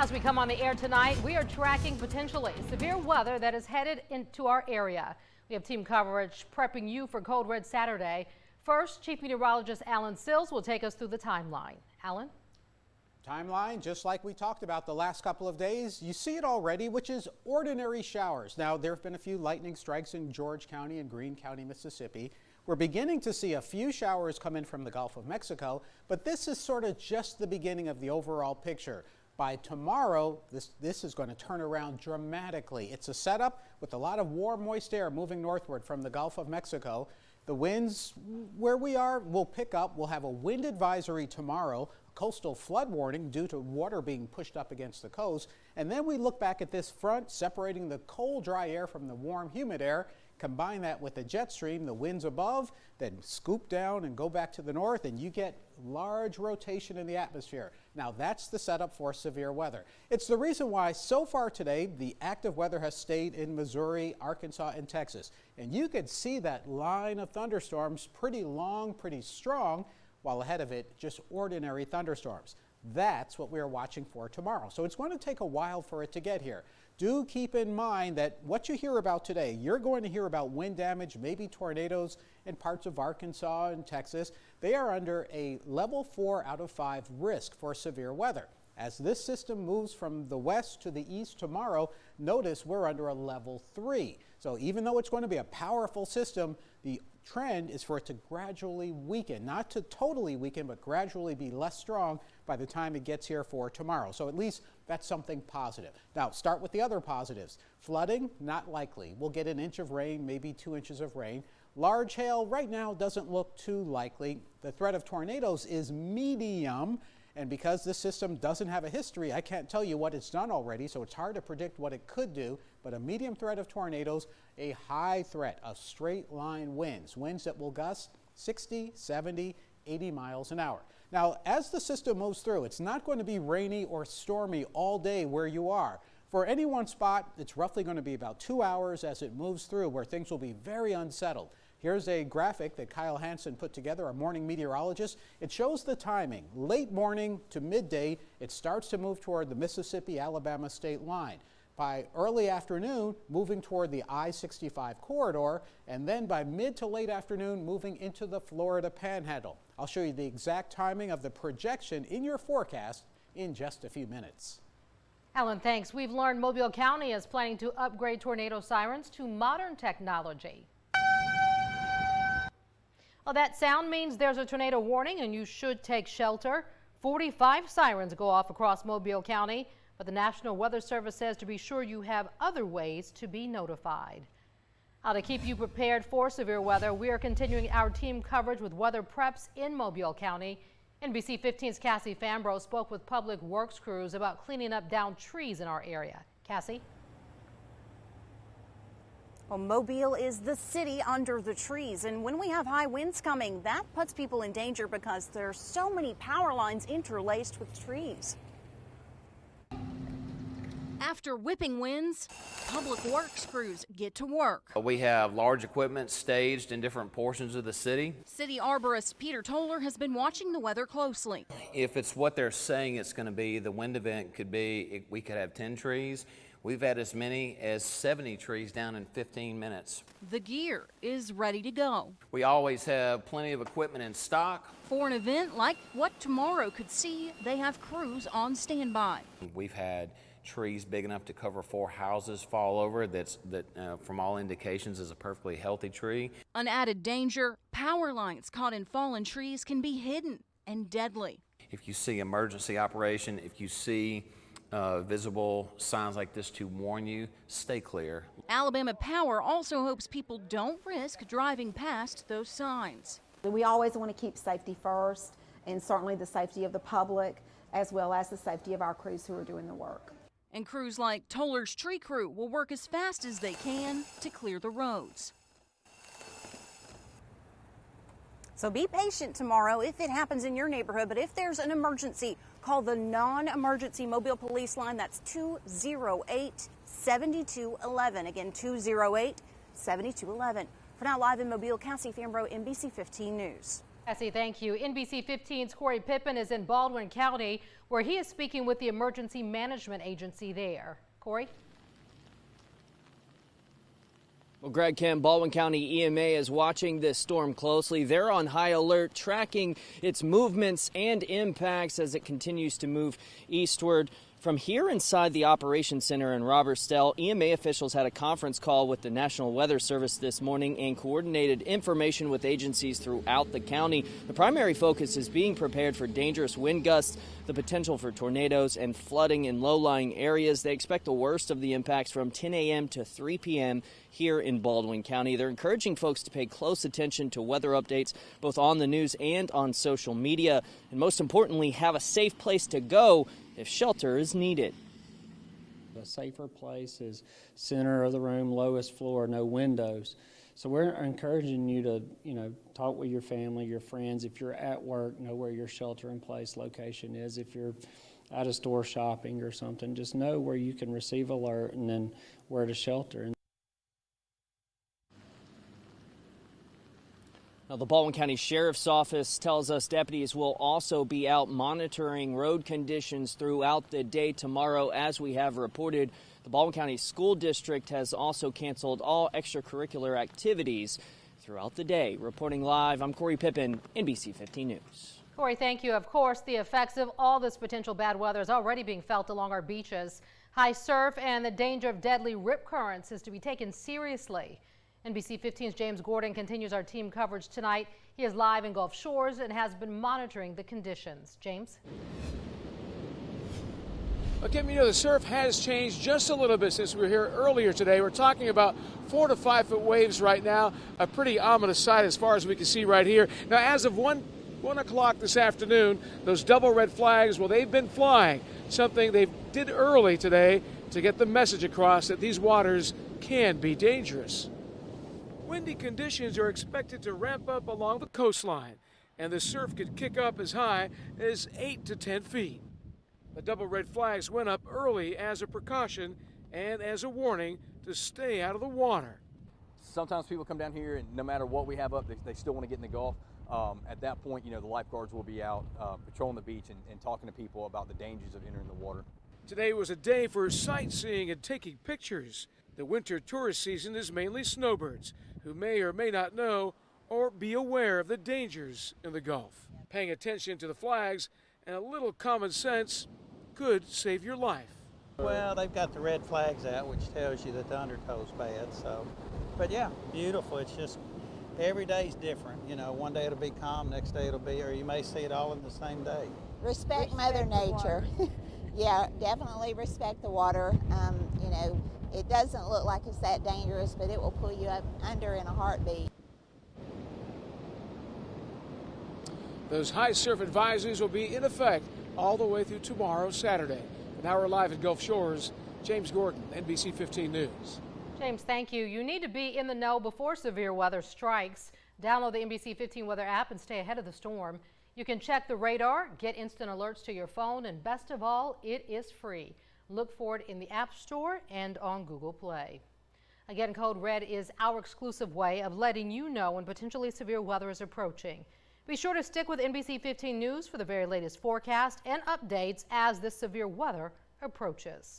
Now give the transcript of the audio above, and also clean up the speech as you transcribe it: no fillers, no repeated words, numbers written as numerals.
As we come on the air tonight, we are tracking potentially severe weather that is headed into our area. We have team coverage prepping you for Cold Red Saturday. First, Chief Meteorologist Alan Sills will take us through the timeline. Alan? Timeline, just like we talked about the last couple of days, you see it already, which is ordinary showers. Now, there have been a few lightning strikes in George County and Greene County, Mississippi. We're beginning to see a few showers come in from the Gulf of Mexico, but this is sort of just the beginning of the overall picture. By tomorrow, this is going to turn around dramatically. It's a setup with a lot of warm, moist air moving northward from the Gulf of Mexico. The winds where we are will pick up. We'll have a wind advisory tomorrow, a coastal flood warning due to water being pushed up against the coast. And then we look back at this front separating the cold, dry air from the warm, humid air. Combine that with the jet stream, the winds above, then scoop down and go back to the north, and you get large rotation in the atmosphere. Now that's the setup for severe weather. It's the reason why so far today the active weather has stayed in Missouri, Arkansas, and Texas. And you could see that line of thunderstorms pretty long, pretty strong, while ahead of it just ordinary thunderstorms. That's what we are watching for tomorrow. So it's going to take a while for it to get here. Do keep in mind that what you hear about today, you're going to hear about wind damage, maybe tornadoes in parts of Arkansas and Texas. They are under a level 4 out of 5 risk for severe weather. As this system moves from the west to the east tomorrow, notice we're under a level 3. So even though it's going to be a powerful system, the trend is for it to gradually weaken, not to totally weaken, but gradually be less strong by the time it gets here for tomorrow. So at least that's something positive. Now start with the other positives. Flooding, not likely. We'll get an inch of rain, maybe 2 inches of rain. Large hail right now doesn't look too likely. The threat of tornadoes is medium. And because this system doesn't have a history, I can't tell you what it's done already, so it's hard to predict what it could do. But a medium threat of tornadoes, a high threat of straight line winds, winds that will gust 60, 70, 80 miles an hour. Now, as the system moves through, it's not going to be rainy or stormy all day where you are. For any one spot, it's roughly going to be about 2 hours as it moves through where things will be very unsettled. Here's a graphic that Kyle Hansen put together, our morning meteorologist. It shows the timing. Late morning to midday, it starts to move toward the Mississippi-Alabama state line. By early afternoon, moving toward the I-65 corridor, and then by mid to late afternoon, moving into the Florida Panhandle. I'll show you the exact timing of the projection in your forecast in just a few minutes. Alan, thanks. We've learned Mobile County is planning to upgrade tornado sirens to modern technology. Well, that sound means there's a tornado warning and you should take shelter. 45 sirens go off across Mobile County, but the National Weather Service says to be sure you have other ways to be notified. Now, to keep you prepared for severe weather, we are continuing our team coverage with weather preps in Mobile County. NBC 15's Cassie FAMBRO spoke with public works crews about cleaning up downed trees in our area. Cassie? Well, Mobile is the city under the trees, and when we have high winds coming, that puts people in danger because there's so many power lines interlaced with trees. After whipping winds, public works crews get to work. We have large equipment staged in different portions of the city. City arborist Peter TOLER has been watching the weather closely. If it's what they're saying it's going to be, the wind event could be, we could have 10 trees. We've had as many as 70 trees down in 15 minutes. The gear is ready to go. We always have plenty of equipment in stock. For an event like what tomorrow could see, they have crews on standby. We've had trees big enough to cover 4 houses fall over that from all indications is a perfectly healthy tree. An added danger, power lines caught in fallen trees can be hidden and deadly. If you see emergency operation, if you see visible signs like this to warn you, stay clear. Alabama Power also hopes people don't risk driving past those signs. We always want to keep safety first, and certainly the safety of the public as well as the safety of our crews who are doing the work. And crews like TOLER's tree crew will work as fast as they can to clear the roads. So be patient tomorrow if it happens in your neighborhood, but if there's an emergency, call the non-emergency Mobile Police line. That's 208-7211. Again, 208-7211. For now, live in Mobile, Cassie FAMBRO, NBC 15 News. Cassie, thank you. NBC 15's Corey Pippen is in Baldwin County, where he is speaking with the Emergency Management Agency there. Corey? Well, Greg, Kim, Baldwin County EMA is watching this storm closely. They're on high alert, tracking its movements and impacts as it continues to move eastward. From here inside the Operations Center in Robertsdale, EMA officials had a conference call with the National Weather Service this morning and coordinated information with agencies throughout the county. The primary focus is being prepared for dangerous wind gusts, the potential for tornadoes and flooding in low-lying areas. They expect the worst of the impacts from 10 a.m. to 3 p.m. here in Baldwin County. They're encouraging folks to pay close attention to weather updates both on the news and on social media, and most importantly, have a safe place to go if shelter is needed. A safer place is center of the room, lowest floor, no windows. So we're encouraging you to, talk with your family, your friends. If you're at work, know where your shelter-in-place location is. If you're at a store shopping or something, just know where you can receive alert and then where to shelter. Now, the Baldwin County Sheriff's Office tells us deputies will also be out monitoring road conditions throughout the day tomorrow. As we have reported, the Baldwin County School District has also canceled all extracurricular activities throughout the day. Reporting live, I'm Corey Pippen, NBC 15 News. Corey, thank you. Of course, the effects of all this potential bad weather is already being felt along our beaches. High surf and the danger of deadly rip currents is to be taken seriously. NBC 15's James Gordon continues our team coverage tonight. He is live in Gulf Shores and has been monitoring the conditions. James? Well, Kim, the surf has changed just a little bit since we were here earlier today. We're talking about 4 to 5 foot waves right now. A pretty ominous sight as far as we can see right here. Now, as of 1 o'clock this afternoon, those double red flags, well, they've been flying. Something they did early today to get the message across that these waters can be dangerous. Windy conditions are expected to ramp up along the coastline, and the surf could kick up as high as 8 to 10 feet. The double red flags went up early as a precaution and as a warning to stay out of the water. Sometimes people come down here and no matter what we have up, they still want to get in the Gulf. At that point, the lifeguards will be out patrolling the beach and talking to people about the dangers of entering the water. Today was a day for sightseeing and taking pictures. The winter tourist season is mainly snowbirds, who may or may not know or be aware of the dangers in the Gulf. Paying attention to the flags and a little common sense could save your life. Well, they've got the red flags out, which tells you that the undertow's bad. But yeah, beautiful. It's just every day's different. One day it'll be calm, next day it'll be, or you may see it all in the same day. Respect Mother Nature. Yeah, definitely respect the water. It doesn't look like it's that dangerous, but it will pull you up under in a heartbeat. Those high surf advisories will be in effect all the way through tomorrow, Saturday. And now we're live at Gulf Shores. James Gordon, NBC 15 News. James, thank you. You need to be in the know before severe weather strikes. Download the NBC 15 weather app and stay ahead of the storm. You can check the radar, get instant alerts to your phone, and best of all, it is free. Look for it in the App Store and on Google Play. Again, Code Red is our exclusive way of letting you know when potentially severe weather is approaching. Be sure to stick with NBC 15 News for the very latest forecast and updates as this severe weather approaches.